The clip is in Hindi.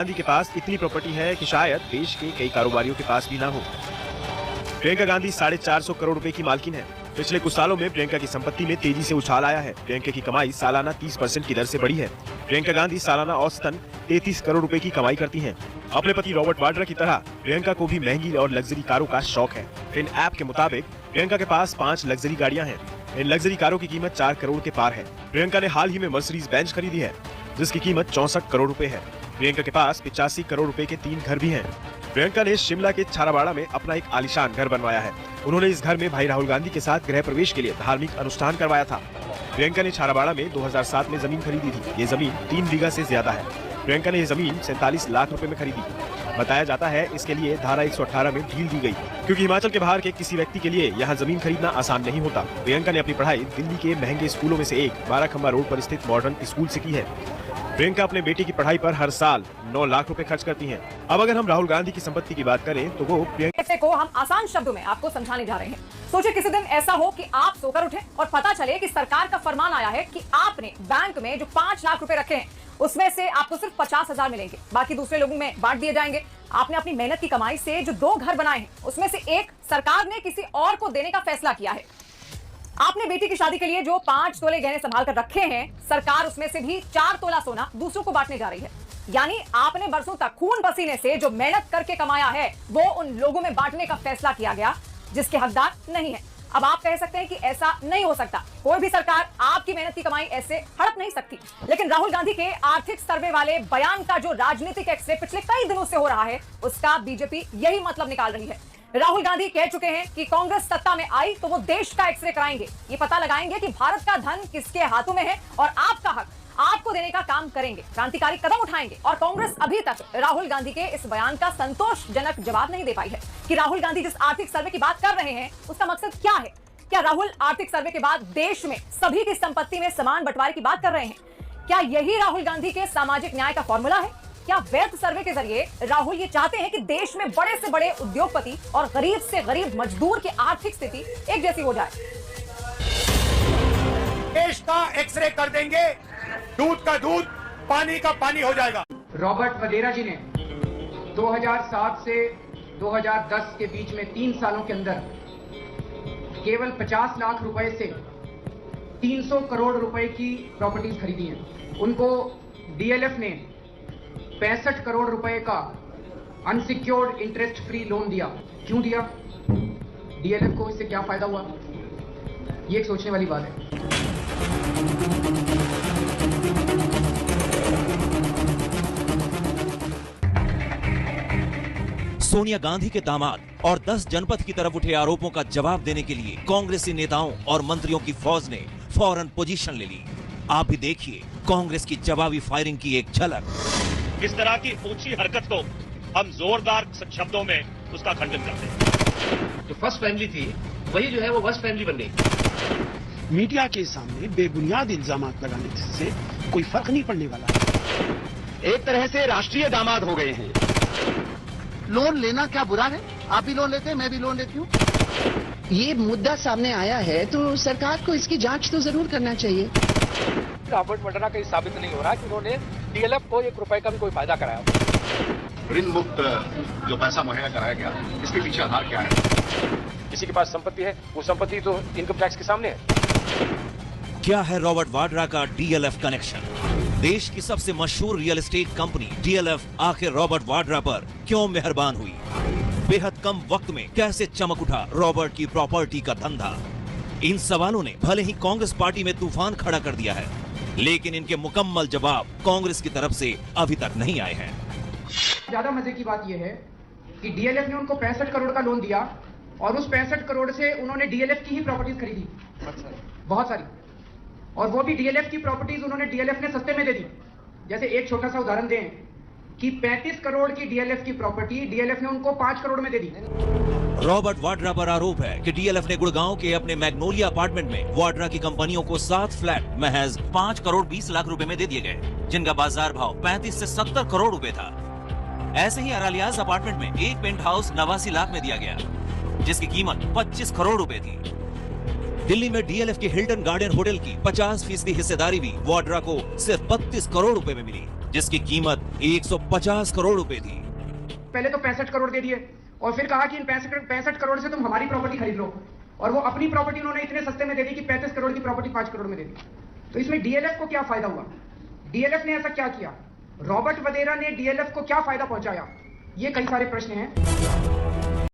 गांधी के पास इतनी प्रॉपर्टी है कि शायद देश के कई कारोबारियों के पास भी ना हो। प्रियंका गांधी 450 करोड़ रुपए की मालकिन है। पिछले कुछ सालों में प्रियंका की संपत्ति में तेजी से उछाल आया है। प्रियंका की कमाई सालाना 30% की दर से बढ़ी है। प्रियंका गांधी सालाना औसतन 33 करोड़ रुपए की कमाई करती हैं। अपने पति रॉबर्ट वाड्रा की तरह प्रियंका को भी महंगी और लग्जरी कारों का शौक है। इन ऐप के मुताबिक प्रियंका के पास 5 लग्जरी गाड़ियां हैं। इन लग्जरी कारों की कीमत 4 करोड़ के पार है। प्रियंका ने हाल ही में मर्सिडीज बेंज खरीदी है, जिसकी कीमत 64 करोड़ रुपए है। प्रियंका के पास 85 करोड़ रुपए के 3 घर भी हैं। प्रियंका ने शिमला के छाराबाड़ा में अपना एक आलीशान घर बनवाया है। उन्होंने इस घर में भाई राहुल गांधी के साथ गृह प्रवेश के लिए धार्मिक अनुष्ठान करवाया था। प्रियंका ने छाराबाड़ा में 2007 में जमीन खरीदी थी। ये जमीन 3 बीघा से ज्यादा है। प्रियंका ने ये जमीन 47 लाख रुपए में खरीदी। बताया जाता है इसके लिए धारा 118 में ढील दी गई, क्योंकि हिमाचल के बाहर के किसी व्यक्ति के लिए यहाँ जमीन खरीदना आसान नहीं होता। प्रियंका ने अपनी पढ़ाई दिल्ली के महंगे स्कूलों में से एक 12 खंबा रोड पर स्थित मॉडर्न स्कूल से की है। प्रियंका अपने बेटे की पढ़ाई पर हर साल 9 लाख रुपए खर्च करती हैं। अब अगर हम राहुल गांधी की संपत्ति की बात करें तो वो प्रियंका को हम आसान शब्दों में आपको समझाने जा रहे हैं। सोचिए किसी दिन ऐसा हो कि आप सोकर उठे और पता चले कि सरकार का फरमान आया है कि आपने बैंक में जो 5 लाख रुपए रखे हैं उसमें से आपको सिर्फ 50,000 मिलेंगे, बाकी दूसरे लोगों में बांट दिए जाएंगे। आपने अपनी मेहनत की कमाई से जो 2 घर बनाए हैं उसमें से एक सरकार ने किसी और को देने का फैसला किया है। आपने बेटी की शादी के लिए जो 5 तोले गहने संभाल कर रखे हैं, सरकार उसमें से भी 4 तोला सोना दूसरों को बांटने जा रही है। यानी आपने बरसों तक खून पसीने से जो मेहनत करके कमाया है वो उन लोगों में बांटने का फैसला किया गया जिसके हकदार नहीं है। अब आप कह सकते हैं कि ऐसा नहीं हो सकता, कोई भी सरकार आपकी मेहनत की कमाई ऐसे हड़प नहीं सकती। लेकिन राहुल गांधी के आर्थिक सर्वे वाले बयान का जो राजनीतिक एक्सरे पिछले कई दिनों से हो रहा है उसका बीजेपी यही मतलब निकाल रही है। राहुल गांधी कह चुके हैं कि कांग्रेस सत्ता में आई तो वो देश का एक्सरे कराएंगे, ये पता लगाएंगे कि भारत का धन किसके हाथों में है और आपका हक आपको देने का काम करेंगे, क्रांतिकारी कदम उठाएंगे। और कांग्रेस अभी तक राहुल गांधी के इस बयान का संतोषजनक जवाब नहीं दे पाई है कि राहुल गांधी जिस आर्थिक सर्वे की बात कर रहे हैं उसका मकसद क्या है। क्या राहुल आर्थिक सर्वे के बाद देश में सभी की संपत्ति में समान बंटवारे की बात कर रहे हैं? क्या यही राहुल गांधी के सामाजिक न्याय का फॉर्मूला है? क्या वैध सर्वे के जरिए राहुल ये चाहते हैं कि देश में बड़े से बड़े उद्योगपति और गरीब से गरीब मजदूर की आर्थिक स्थिति एक जैसी हो जाए? देश का एक्सरे कर देंगे, दूध का दूध, पानी का पानी हो जाएगा। रॉबर्ट वडेरा जी ने 2007 से 2010 के बीच में 3 सालों के अंदर केवल 50 लाख रुपए से 300 करोड़ रुपए की प्रॉपर्टीज खरीदी हैं। उनको डीएलएफ ने 65 करोड़ रुपए का अनसिक्योर्ड इंटरेस्ट फ्री लोन दिया। क्यों दिया? डीएलएफ को इससे क्या फायदा हुआ? ये एक सोचने वाली बात है। सोनिया गांधी के दामाद और 10 जनपद की तरफ उठे आरोपों का जवाब देने के लिए कांग्रेसी नेताओं और मंत्रियों की फौज ने फौरन पोजीशन ले ली। आप भी देखिए कांग्रेस की जवाबी फायरिंग की एक झलक। इस तरह की ऊंची हरकत को हम जोरदार शब्दों में उसका खंडन करते हैं। जो फर्स्ट फैमिली थी वही जो है वो वर्स्ट फैमिली बन गई। मीडिया के सामने बेबुनियाद इल्जाम लगाने से कोई फर्क नहीं पड़ने वाला है। एक तरह से राष्ट्रीय दामाद हो गए हैं। लोन लेना क्या बुरा है? आप भी लोन लेते हैं, मैं भी लोन लेती हूँ। ये मुद्दा सामने आया है तो सरकार को इसकी जांच तो जरूर करना चाहिए। रॉबर्ट वाड्रा का साबित नहीं हो रहा कि उन्होंने डीएलएफ को 1 रुपए का भी कोई फायदा कराया। ऋण मुक्त जो पैसा मुहैया कराया गया, इसके पीछे आधार क्या है? किसी के पास संपत्ति है, वो संपत्ति तो इनकम टैक्स के सामने है। क्या है रॉबर्ट वाड्रा का डीएलएफ कनेक्शन? देश की सबसे मशहूर रियल एस्टेट कंपनी डीएलएफ आखिर रॉबर्ट वाड्रा पर क्यों मेहरबान हुई? बेहद कम वक्त में कैसे चमक उठा रॉबर्ट की प्रॉपर्टी का धंधा? इन सवालों ने भले ही कांग्रेस पार्टी में तूफान खड़ा कर दिया है, लेकिन इनके मुकम्मल जवाब कांग्रेस की तरफ से अभी तक नहीं आए हैं। ज्यादा मजे की बात यह है कि डीएलएफ ने उनको 65 करोड़ का लोन दिया और उस 65 करोड़ से उन्होंने डीएलएफ की ही प्रॉपर्टीज खरीदी, बहुत सारी। और वो भी डीएलएफ की प्रॉपर्टीज उन्होंने डीएलएफ ने सस्ते में दे दी। जैसे एक छोटा सा उदाहरण दें कि 35 करोड़ की डीएलएफ की प्रॉपर्टी डीएलएफ ने उनको 5 करोड़ में दे दी। रॉबर्ट वाड्रा पर आरोप है कि डीएलएफ ने गुड़गांव के अपने मैग्नोलिया अपार्टमेंट में वाड्रा की कंपनियों को 7 फ्लैट महज 5 करोड़ 20 लाख रुपए में दे दिए गए, जिनका बाजार भाव 35 से 70 करोड़ रुपए था। ऐसे ही अरालियाज अपार्टमेंट में एक पेंट हाउस 89 लाख में दिया गया, जिसकी कीमत 25 करोड़ रुपए थी। दिल्ली में डीएलएफ के हिल्टन गार्डन होटल की 50% हिस्सेदारी भी वाड्रा को सिर्फ 32 करोड़ रुपए में मिली। जिसकी कीमत 150 करोड़ रुपए थी। पहले तो 65 करोड़ दे दिए और फिर कहा कि इन 65 करोड़ से तुम हमारी प्रॉपर्टी खरीद लो, और वो अपनी प्रॉपर्टी उन्होंने इतने सस्ते में दे दी कि 35 करोड़ की प्रॉपर्टी 5 करोड़ में दे दी। तो इसमें डीएलएफ को क्या फायदा हुआ? डीएलएफ ने ऐसा क्या किया? रॉबर्ट वधेरा ने डीएलएफ को क्या फायदा पहुंचाया? ये कई सारे प्रश्न हैं।